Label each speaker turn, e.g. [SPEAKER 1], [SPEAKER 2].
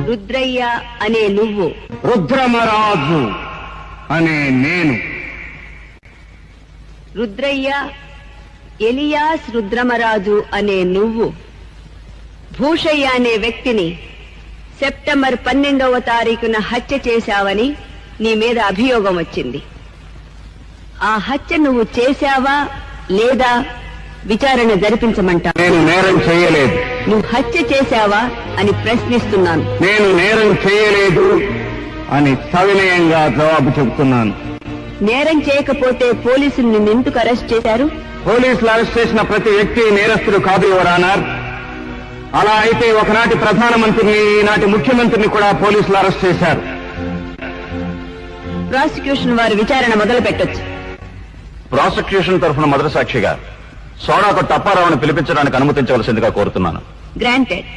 [SPEAKER 1] రుద్రయ్య అనే నువ్వు,
[SPEAKER 2] రుద్రమరాజు అనే నేను.
[SPEAKER 1] రుద్రయ్య ఎలియాస్ రుద్రమరాజు అనే నువ్వు భూషయ్య అనే వ్యక్తిని సెప్టెంబర్ 12వ తారీఖున హత్య చేశావని నీ మీద అభియోగం వచ్చింది. ఆ హత్య నువ్వు చేశావా లేదా విచారణ జరిపించమంటా?
[SPEAKER 2] నేను నేరం చేయలేదు.
[SPEAKER 1] నువ్వు హత్య చేశావా అని ప్రశ్నిస్తున్నాను.
[SPEAKER 2] నేను నేరం చేయలేదు అని సవినయంగా జవాబు చెబుతున్నాను.
[SPEAKER 1] నేరం చేయకపోతే పోలీసులు నిన్ను ఎందుకు అరెస్ట్ చేశారు?
[SPEAKER 2] పోలీసులు అరెస్ట్ చేసిన ప్రతి వ్యక్తి నేరస్తుడు కాదు యువర్ ఆనర్. అలా అయితే ఒకనాటి ప్రధానమంత్రిని, ఈనాటి ముఖ్యమంత్రిని కూడా పోలీసులు అరెస్ట్ చేశారు.
[SPEAKER 1] ప్రాసిక్యూషన్ వారు విచారణ మొదలు పెట్టొచ్చు.
[SPEAKER 3] ప్రాసిక్యూషన్ తరఫున మొదటి సాక్షిగా సోడా కొట్ట అప్పారావును పిలిపించడానికి అనుమతించవలసిందిగా కోరుతున్నాను.
[SPEAKER 1] గ్రాంటెడ్.